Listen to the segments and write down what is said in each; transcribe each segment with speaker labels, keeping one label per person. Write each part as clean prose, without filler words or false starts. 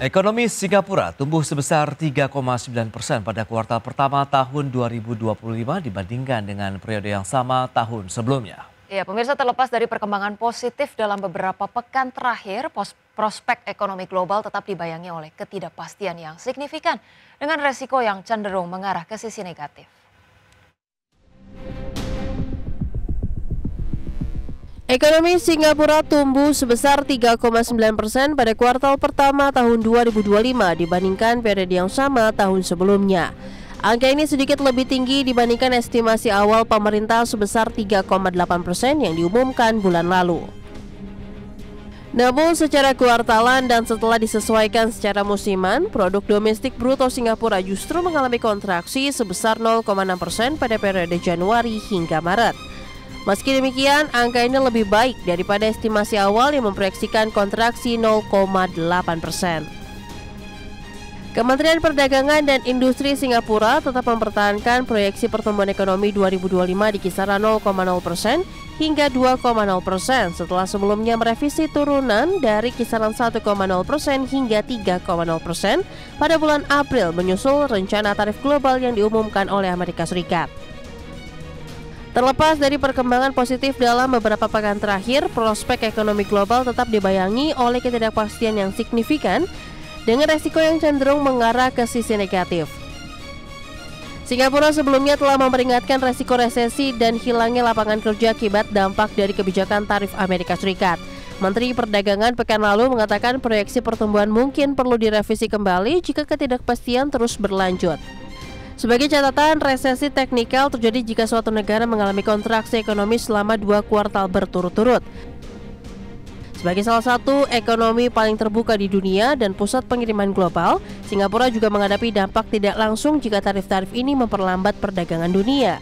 Speaker 1: Ekonomi Singapura tumbuh sebesar 3,9% pada kuartal pertama tahun 2025 dibandingkan dengan periode yang sama tahun sebelumnya.
Speaker 2: Ya, pemirsa, terlepas dari perkembangan positif dalam beberapa pekan terakhir, prospek ekonomi global tetap dibayangi oleh ketidakpastian yang signifikan dengan resiko yang cenderung mengarah ke sisi negatif.
Speaker 3: Ekonomi Singapura tumbuh sebesar 3,9% pada kuartal pertama tahun 2025 dibandingkan periode yang sama tahun sebelumnya. Angka ini sedikit lebih tinggi dibandingkan estimasi awal pemerintah sebesar 3,8% yang diumumkan bulan lalu. Namun secara kuartalan dan setelah disesuaikan secara musiman, produk domestik bruto Singapura justru mengalami kontraksi sebesar 0,6% pada periode Januari hingga Maret. Meski demikian, angka ini lebih baik daripada estimasi awal yang memproyeksikan kontraksi 0,8%. Kementerian Perdagangan dan Industri Singapura tetap mempertahankan proyeksi pertumbuhan ekonomi 2025 di kisaran 0,0% hingga 2,0% setelah sebelumnya merevisi turunan dari kisaran 1,0% hingga 3,0% pada bulan April menyusul rencana tarif global yang diumumkan oleh Amerika Serikat. Terlepas dari perkembangan positif dalam beberapa pekan terakhir, prospek ekonomi global tetap dibayangi oleh ketidakpastian yang signifikan dengan resiko yang cenderung mengarah ke sisi negatif. Singapura sebelumnya telah memperingatkan resiko resesi dan hilangnya lapangan kerja akibat dampak dari kebijakan tarif Amerika Serikat. Menteri Perdagangan pekan lalu mengatakan proyeksi pertumbuhan mungkin perlu direvisi kembali jika ketidakpastian terus berlanjut. Sebagai catatan, resesi teknikal terjadi jika suatu negara mengalami kontraksi ekonomi selama 2 kuartal berturut-turut. Sebagai salah satu ekonomi paling terbuka di dunia dan pusat pengiriman global, Singapura juga menghadapi dampak tidak langsung jika tarif-tarif ini memperlambat perdagangan dunia.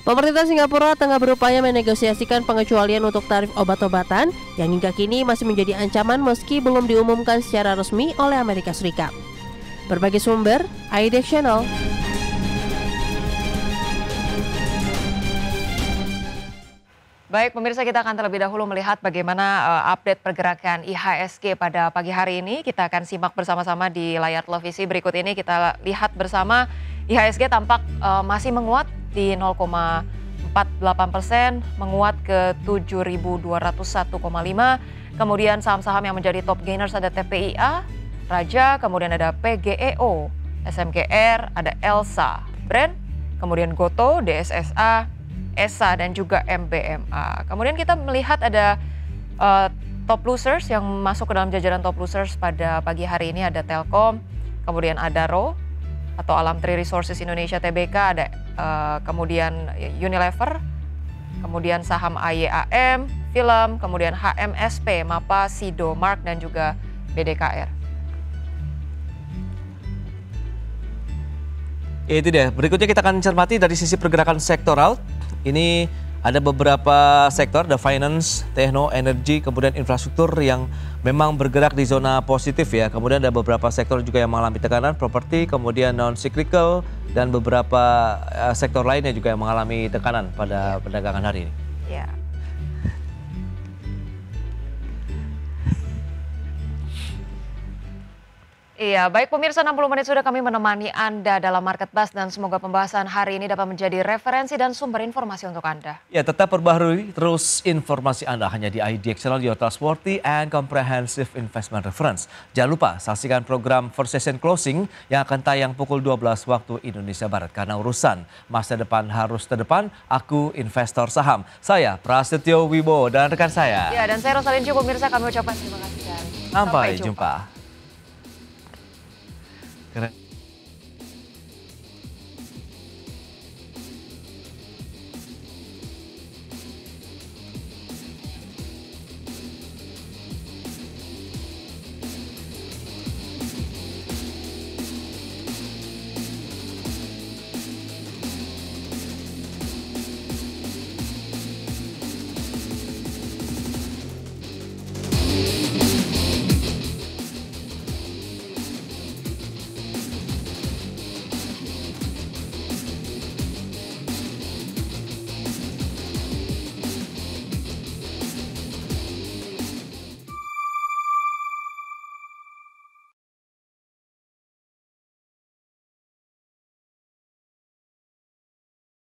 Speaker 3: Pemerintah Singapura tengah berupaya menegosiasikan pengecualian untuk tarif obat-obatan yang hingga kini masih menjadi ancaman meski belum diumumkan secara resmi oleh Amerika Serikat. Berbagai sumber, IDX Channel.
Speaker 2: Baik, pemirsa, kita akan terlebih dahulu melihat bagaimana update pergerakan IHSG pada pagi hari ini. Kita akan simak bersama-sama di layar televisi berikut ini. Kita lihat bersama IHSG tampak masih menguat di 0,48%, menguat ke 7.201,5. Kemudian saham-saham yang menjadi top gainers ada TPIA, Raja, kemudian ada PGEO, SMGR, ada Elsa, Brand, kemudian Goto, DSSA, ESA, dan juga MBMA. Kemudian kita melihat ada top losers yang masuk ke dalam jajaran top losers pada pagi hari ini. Ada Telkom, kemudian ada RO atau Alam Tri Resources Indonesia Tbk, ada kemudian Unilever, kemudian saham AYAM, Film, kemudian HMSP, MAPA, Sido, Mark, dan juga BDKR.
Speaker 1: Itu dia. Berikutnya kita akan cermati dari sisi pergerakan sektoral. Ini ada beberapa sektor, ada finance, tekno, energi, kemudian infrastruktur yang memang bergerak di zona positif ya. Kemudian ada beberapa sektor juga yang mengalami tekanan, properti, kemudian non-cyclical, dan beberapa sektor lainnya juga yang mengalami tekanan pada perdagangan hari ini.
Speaker 2: Ya. Iya, baik pemirsa, 60 menit sudah kami menemani Anda dalam Market Buzz dan semoga pembahasan hari ini dapat menjadi referensi dan sumber informasi untuk Anda.
Speaker 1: Ya, tetap perbaharui terus informasi Anda hanya di IDX Channel, your trustworthy and comprehensive investment reference. Jangan lupa saksikan program First Session Closing yang akan tayang pukul 12 waktu Indonesia Barat. Karena urusan masa depan harus terdepan, aku investor saham. Saya Prasetyo Wibowo dan rekan saya.
Speaker 2: Ya, dan saya Rosalin Ju, pemirsa, kami ucapkan terima kasih dan
Speaker 1: sampai jumpa.